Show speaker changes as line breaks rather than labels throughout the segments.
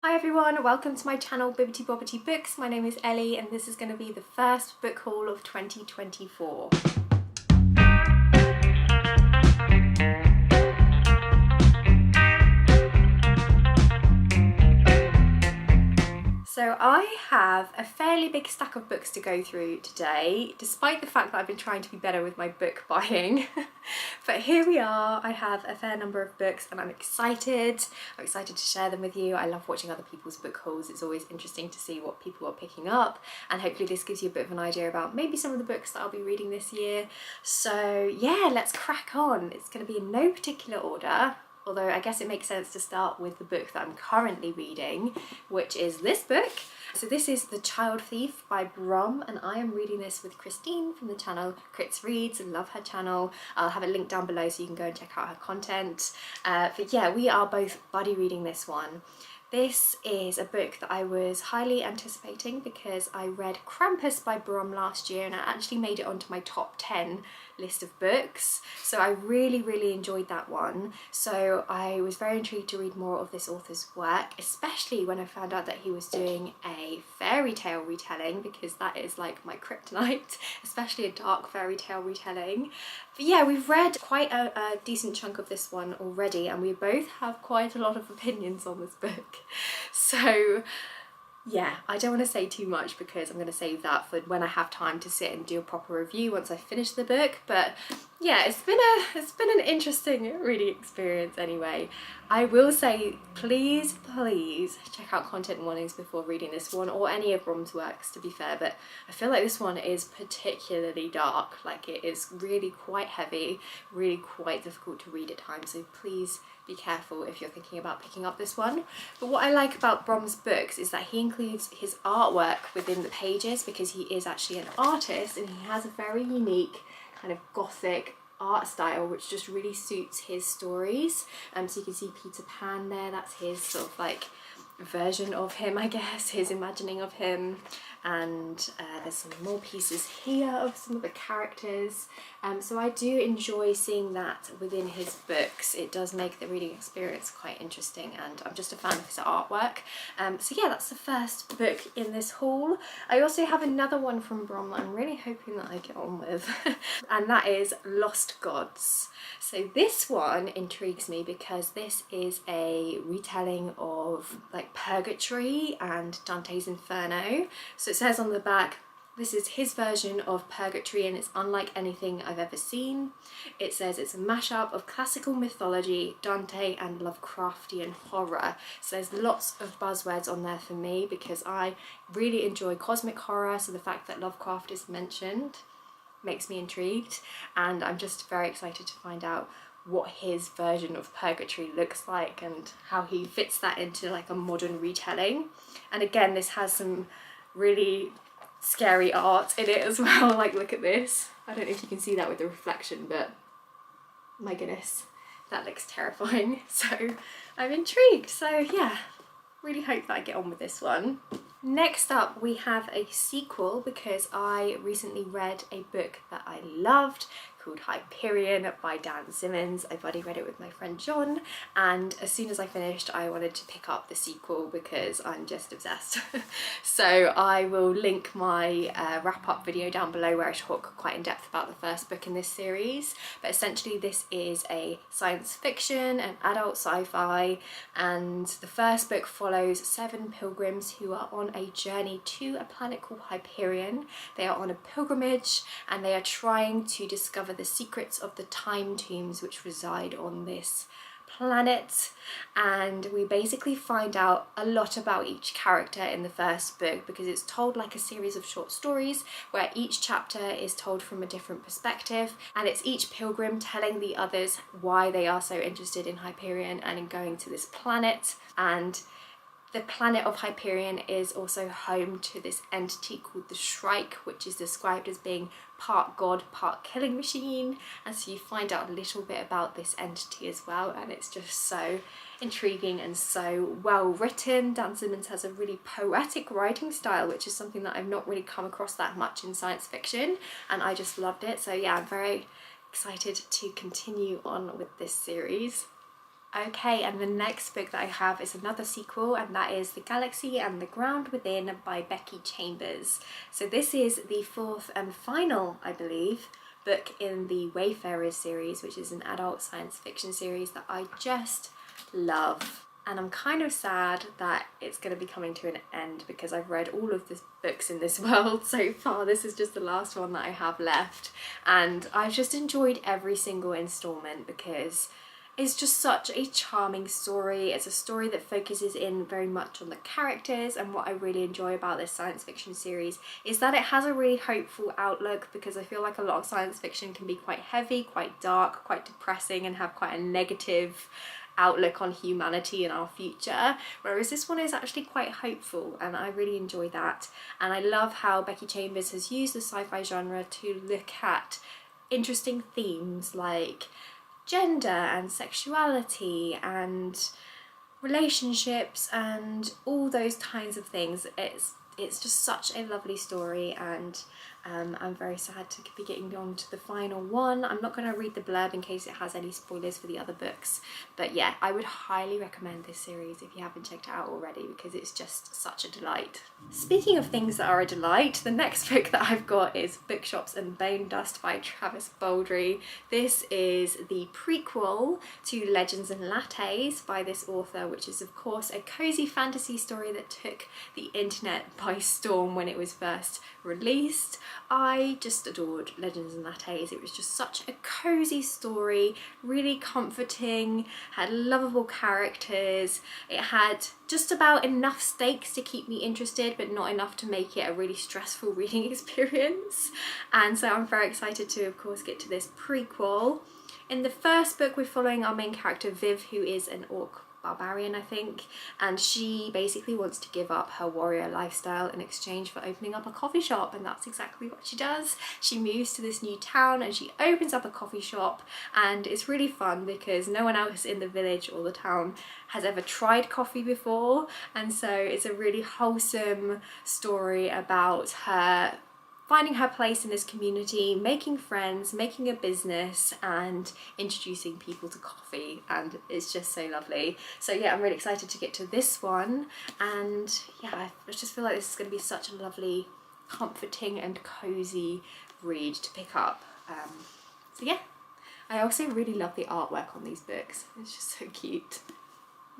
Hi everyone, welcome to my channel Bibbidi Bobbidi Books. My name is Ellie and this is going to be the first book haul of 2024. So I have a fairly big stack of books to go through today, despite the fact that I've been trying to be better with my book buying. But here we are, I have a fair number of books and I'm excited. I'm excited to share them with you. I love watching other people's book hauls. It's always interesting to see what people are picking up, and hopefully this gives you a bit of an idea about maybe some of the books that I'll be reading this year. So yeah, let's crack on. It's going to be in no particular order. Although I guess it makes sense to start with the book that I'm currently reading, which is this book. So this is The Child Thief by Brom, and I am reading this with Christine from the channel Crits Reads. I love her channel. I'll have a link down below so you can go and check out her content. But yeah, we are both buddy reading this one. This is a book that I was highly anticipating because I read Krampus by Brom last year and I actually made it onto my top 10 list of books. So I really enjoyed that one. So I was very intrigued to read more of this author's work, especially when I found out that he was doing a fairy tale retelling, because that is like my kryptonite, especially a dark fairy tale retelling. But yeah, we've read quite a decent chunk of this one already and we both have quite a lot of opinions on this book. So yeah, I don't want to say too much because I'm going to save that for when I have time to sit and do a proper review once I finish the book. But yeah, it's been an interesting reading experience anyway. I will say please check out content warnings before reading this one, or any of Brom's works to be fair, but I feel like this one is particularly dark. Like, it is really quite heavy, really quite difficult to read at times, so please be careful if you're thinking about picking up this one. But what I like about Brom's books is that he includes his artwork within the pages, because he is actually an artist and he has a very unique kind of gothic art style which just really suits his stories. So you can see Peter Pan there, that's his sort of like version of him, I guess, his imagining of him. And there's some more pieces here of some of the characters. So I do enjoy seeing that within his books. It does make the reading experience quite interesting, and I'm just a fan of his artwork. So yeah, that's the first book in this haul. I also have another one from Brom that I'm really hoping that I get on with, and that is Lost Gods. So this one intrigues me because this is a retelling of like Purgatory and Dante's Inferno. So it says on the back, this is his version of Purgatory and it's unlike anything I've ever seen. It says it's a mashup of classical mythology, Dante and Lovecraftian horror. So there's lots of buzzwords on there for me because I really enjoy cosmic horror, so the fact that Lovecraft is mentioned makes me intrigued, and I'm just very excited to find out what his version of Purgatory looks like and how he fits that into like a modern retelling. And again, this has some really scary art in it as well. Like, look at this. I don't know if you can see that with the reflection, but my goodness, that looks terrifying. So I'm intrigued. So yeah, really hope that I get on with this one. Next up, we have a sequel because I recently read a book that I loved called Hyperion by Dan Simmons. I've already read it with my friend John, and as soon as I finished I wanted to pick up the sequel because I'm just obsessed. So I will link my wrap-up video down below where I talk quite in depth about the first book in this series. But essentially this is a science fiction and adult sci-fi, and the first book follows 7 pilgrims who are on a journey to a planet called Hyperion. They are on a pilgrimage and they are trying to discover the secrets of the time tombs which reside on this planet. And we basically find out a lot about each character in the first book because it's told like a series of short stories where each chapter is told from a different perspective, and it's each pilgrim telling the others why they are so interested in Hyperion and in going to this planet. And the planet of Hyperion is also home to this entity called the Shrike, which is described as being part god, part killing machine. And so you find out a little bit about this entity as well, and it's just so intriguing and so well written. Dan Simmons has a really poetic writing style, which is something that I've not really come across that much in science fiction, and I just loved it. So yeah, I'm very excited to continue on with this series. Okay, and the next book that I have is another sequel, and that is The Galaxy and the Ground Within by Becky Chambers. So this is the fourth and final, I believe, book in the Wayfarers series, which is an adult science fiction series that I just love. And I'm kind of sad that it's going to be coming to an end because I've read all of the books in this world so far. This is just the last one that I have left, and I've just enjoyed every single installment because it's just such a charming story. It's a story that focuses in very much on the characters, and what I really enjoy about this science fiction series is that it has a really hopeful outlook, because I feel like a lot of science fiction can be quite heavy, quite dark, quite depressing, and have quite a negative outlook on humanity and our future, whereas this one is actually quite hopeful, and I really enjoy that. And I love how Becky Chambers has used the sci-fi genre to look at interesting themes like gender and sexuality and relationships and all those kinds of things. It's just such a lovely story, and I'm very sad to be getting on to the final one. I'm not going to read the blurb in case it has any spoilers for the other books, but yeah, I would highly recommend this series if you haven't checked it out already, because it's just such a delight. Speaking of things that are a delight, the next book that I've got is Bookshops and Bone Dust by Travis Baldree. This is the prequel to Legends and Lattes by this author, which is of course a cozy fantasy story that took the internet by storm when it was first released. I just adored Legends and Lattes. It was just such a cozy story, really comforting, had lovable characters. It had just about enough stakes to keep me interested, but not enough to make it a really stressful reading experience. And so I'm very excited to, of course, get to this prequel. In the first book, we're following our main character Viv, who is an orc barbarian, I think, and she basically wants to give up her warrior lifestyle in exchange for opening up a coffee shop, and that's exactly what she does. She moves to this new town and she opens up a coffee shop, and it's really fun because no one else in the village or the town has ever tried coffee before, and so it's a really wholesome story about her finding her place in this community, making friends, making a business, and introducing people to coffee, and it's just so lovely. So yeah, I'm really excited to get to this one, and yeah, I just feel like this is going to be such a lovely, comforting and cozy read to pick up. So yeah, I also really love the artwork on these books. It's just so cute.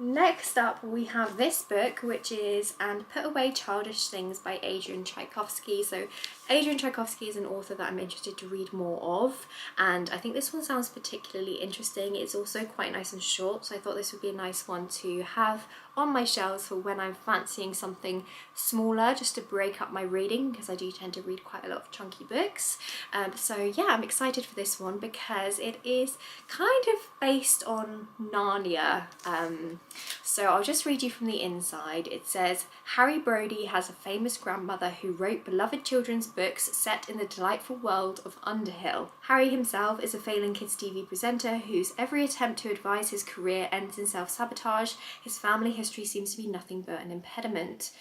Next up we have this book, which is And Put Away Childish Things by Adrian Tchaikovsky. So Adrian Tchaikovsky is an author that I'm interested to read more of, and I think this one sounds particularly interesting. It's also quite nice and short, so I thought this would be a nice one to have on my shelves for when I'm fancying something smaller, just to break up my reading, because I do tend to read quite a lot of chunky books. So yeah, I'm excited for this one because it is kind of based on Narnia. So I'll just read you from the inside. It says, Harry Brody has a famous grandmother who wrote beloved children's books set in the delightful world of Underhill. Harry himself is a failing kids TV presenter whose every attempt to advise his career ends in self-sabotage. His family history seems to be nothing but an impediment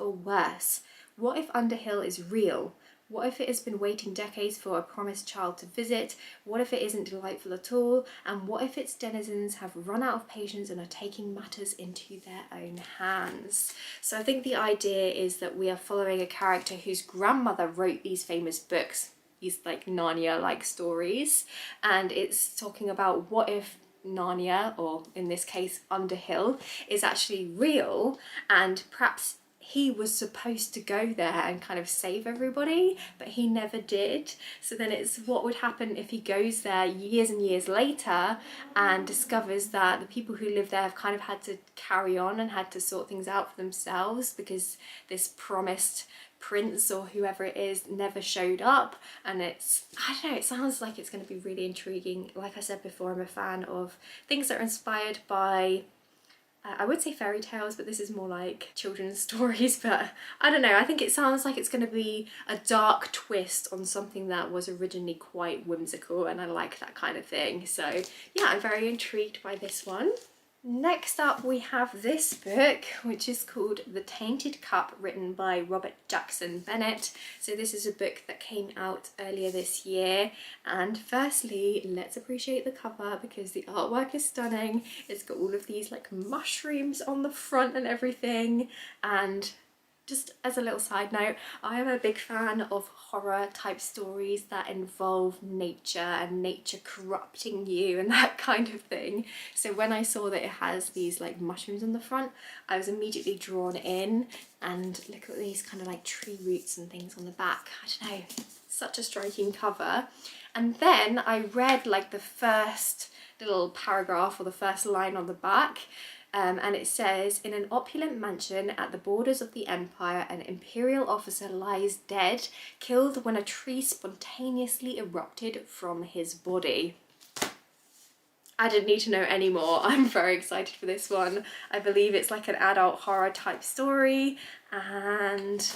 or worse. What if Underhill is real? What if it has been waiting decades for a promised child to visit? What if it isn't delightful at all? And what if its denizens have run out of patience and are taking matters into their own hands? So I think the idea is that we are following a character whose grandmother wrote these famous books, these like Narnia-like stories, and it's talking about what if Narnia, or in this case Underhill, is actually real, and perhaps he was supposed to go there and kind of save everybody, but he never did. So then it's what would happen if he goes there years and years later and discovers that the people who live there have kind of had to carry on and had to sort things out for themselves because this promised prince or whoever it is never showed up. And it's, I don't know, it sounds like it's going to be really intriguing. Like I said before, I'm a fan of things that are inspired by I would say fairy tales, but this is more like children's stories, but I don't know, I think it sounds like it's going to be a dark twist on something that was originally quite whimsical, and I like that kind of thing. So yeah, I'm very intrigued by this one. Next up we have this book, which is called The Tainted Cup, written by Robert Jackson Bennett. So this is a book that came out earlier this year, and firstly let's appreciate the cover because the artwork is stunning. It's got all of these like mushrooms on the front and everything, and just as a little side note, I am a big fan of horror type stories that involve nature and nature corrupting you and that kind of thing. So when I saw that it has these like mushrooms on the front, I was immediately drawn in, and look at these kind of like tree roots and things on the back. I don't know, such a striking cover. And then I read like the first little paragraph or the first line on the back. And it says, in an opulent mansion at the borders of the empire, an imperial officer lies dead, killed when a tree spontaneously erupted from his body. I didn't need to know any more. I'm very excited for this one. I believe it's like an adult horror type story, and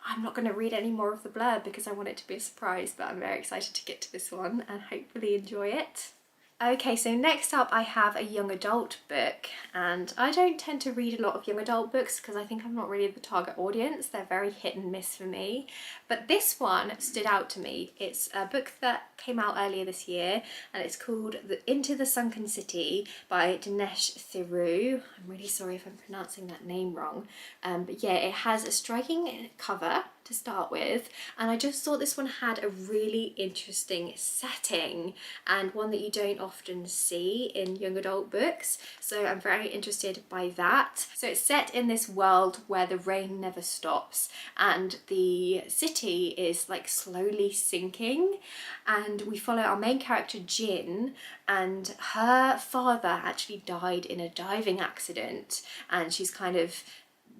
I'm not going to read any more of the blurb because I want it to be a surprise, but I'm very excited to get to this one and hopefully enjoy it. Okay, so next up I have a young adult book, and I don't tend to read a lot of young adult books because I think I'm not really the target audience. They're very hit and miss for me, but this one stood out to me. It's a book that came out earlier this year, and it's called Into the Sunken City by Dinesh Thiru. I'm really sorry if I'm pronouncing that name wrong, but yeah, it has a striking cover to start with, and I just thought this one had a really interesting setting and one that you don't often see in young adult books, so I'm very interested by that. So it's set in this world where the rain never stops and the city is like slowly sinking, and we follow our main character Jin, and her father actually died in a diving accident, and she's kind of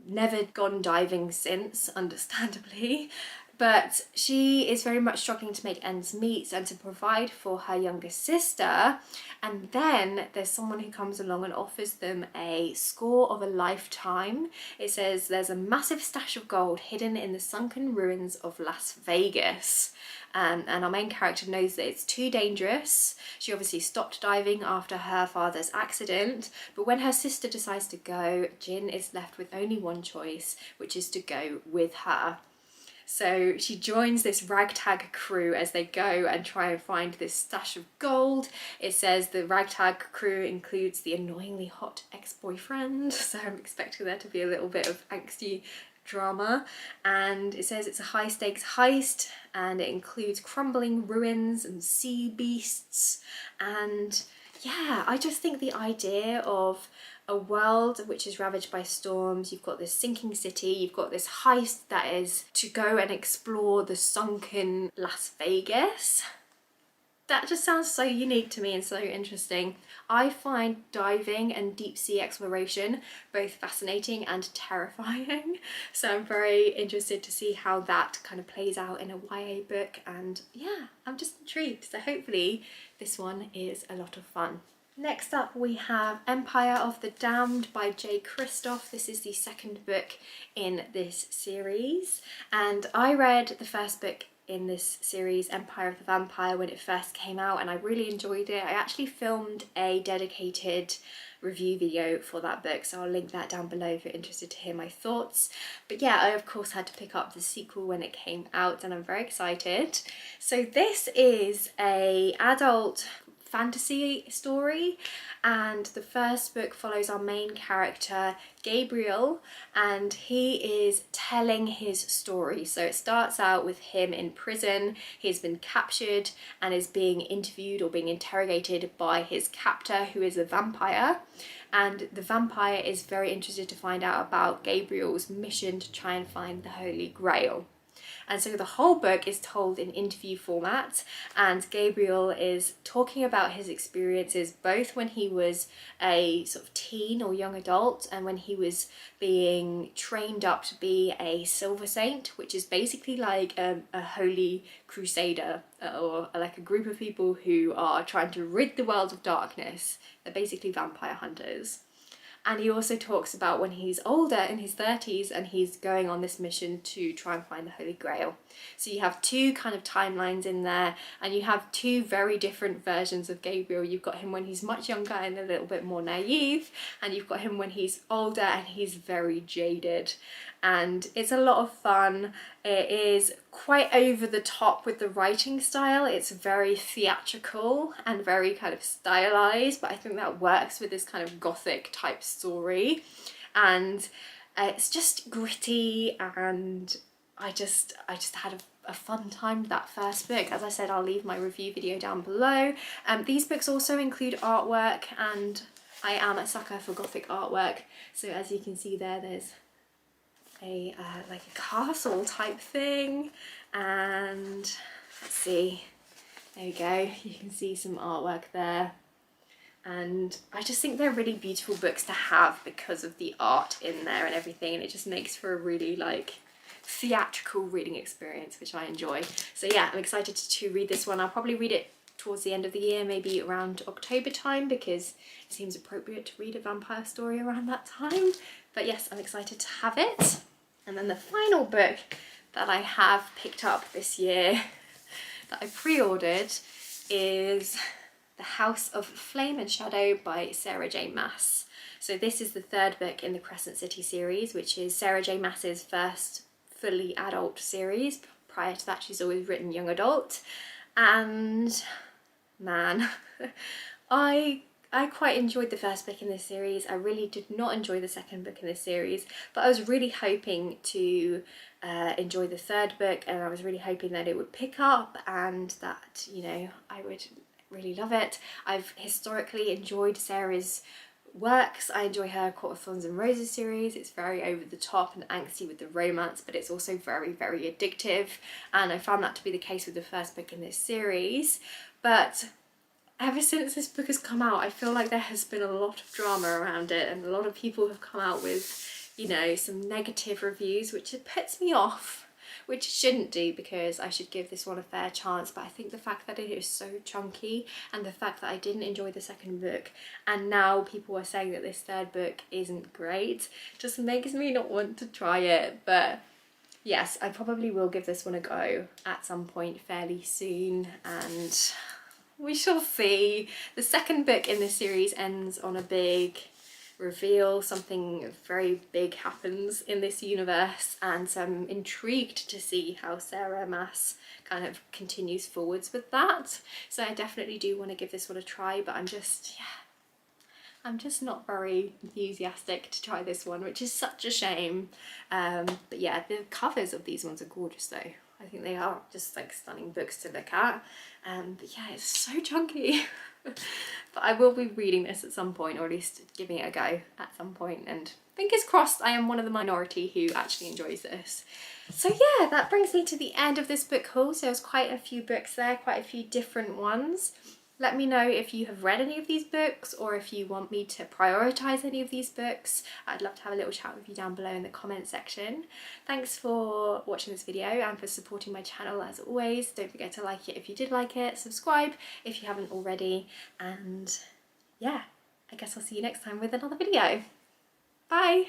never gone diving since, understandably, but she is very much struggling to make ends meet and to provide for her younger sister. And then there's someone who comes along and offers them a score of a lifetime. It says there's a massive stash of gold hidden in the sunken ruins of Las Vegas. And our main character knows that it's too dangerous. She obviously stopped diving after her father's accident, but when her sister decides to go, Jin is left with only one choice, which is to go with her. So she joins this ragtag crew as they go and try and find this stash of gold. It says the ragtag crew includes the annoyingly hot ex-boyfriend, so I'm expecting there to be a little bit of angsty drama. And it says it's a high stakes heist, and it includes crumbling ruins and sea beasts. And yeah, I just think the idea of a world which is ravaged by storms, you've got this sinking city, you've got this heist that is to go and explore the sunken Las Vegas. That just sounds so unique to me and so interesting. I find diving and deep sea exploration both fascinating and terrifying, so I'm very interested to see how that kind of plays out in a YA book, and yeah, I'm just intrigued, so hopefully this one is a lot of fun. Next up we have Empire of the Damned by Jay Kristoff. This is the second book in this series, and I read the first book in this series, Empire of the Vampire, when it first came out, and I really enjoyed it. I actually filmed a dedicated review video for that book, so I'll link that down below if you're interested to hear my thoughts. But yeah, I of course had to pick up the sequel when it came out, and I'm very excited. So this is a adult fantasy story, and the first book follows our main character Gabriel, and he is telling his story. So it starts out with him in prison. He's been captured and is being interviewed or being interrogated by his captor, who is a vampire, and the vampire is very interested to find out about Gabriel's mission to try and find the Holy Grail. And so the whole book is told in interview format, and Gabriel is talking about his experiences both when he was a sort of teen or young adult and when he was being trained up to be a silver saint, which is basically like a holy crusader, or like a group of people who are trying to rid the world of darkness. They're basically vampire hunters. And he also talks about when he's older, in his 30s, and he's going on this mission to try and find the Holy Grail. So you have two kind of timelines in there, and you have two very different versions of Gabriel. You've got him when he's much younger and a little bit more naive, and you've got him when he's older and he's very jaded. And it's a lot of fun. It is quite over the top with the writing style. It's very theatrical and very kind of stylized, but I think that works with this kind of gothic type story. And it's just gritty, and I just had a fun time with that first book. As I said, I'll leave my review video down below. These books also include artwork, and I am a sucker for gothic artwork. So as you can see there, there's a like a castle type thing, and let's see, there we go, you can see some artwork there. And I just think they're really beautiful books to have because of the art in there and everything, and it just makes for a really like theatrical reading experience, which I enjoy. So yeah, I'm excited to read this one. I'll probably read it towards the end of the year, maybe around October time, because it seems appropriate to read a vampire story around that time. But yes, I'm excited to have it. And then the final book that I have picked up this year that I pre-ordered is The House of Flame and Shadow by Sarah J Maas. So this is the third book in the Crescent City series, which is Sarah J Maas's first fully adult series. Prior to that, she's always written young adult. And man, I quite enjoyed the first book in this series. I really did not enjoy the second book in this series, but I was really hoping to enjoy the third book, and I was really hoping that it would pick up and that, you know, I would really love it. I've historically enjoyed Sarah's works. I enjoy her Court of Thorns and Roses series. It's very over the top and angsty with the romance, but it's also very, very addictive, and I found that to be the case with the first book in this series. But ever since this book has come out, I feel like there has been a lot of drama around it, and a lot of people have come out with, you know, some negative reviews, which it puts me off, which it shouldn't do, because I should give this one a fair chance. But I think the fact that it is so chunky, and the fact that I didn't enjoy the second book, and now people are saying that this third book isn't great, just makes me not want to try it. But yes, I probably will give this one a go at some point fairly soon, and we shall see. The second book in this series ends on a big reveal. Something very big happens in this universe, and so I'm intrigued to see how Sarah Maas kind of continues forwards with that. So I definitely do want to give this one a try, but I'm just not very enthusiastic to try this one, which is such a shame. But yeah, the covers of these ones are gorgeous though. I think they are just like stunning books to look at. But yeah, it's so chunky. But I will be reading this at some point, or at least giving it a go at some point, and fingers crossed I am one of the minority who actually enjoys this. So yeah, that brings me to the end of this book haul. So there's quite a few books there, quite a few different ones. Let me know if you have read any of these books, or if you want me to prioritise any of these books. I'd love to have a little chat with you down below in the comment section. Thanks for watching this video and for supporting my channel as always. Don't forget to like it if you did like it, subscribe if you haven't already, and yeah, I guess I'll see you next time with another video. Bye!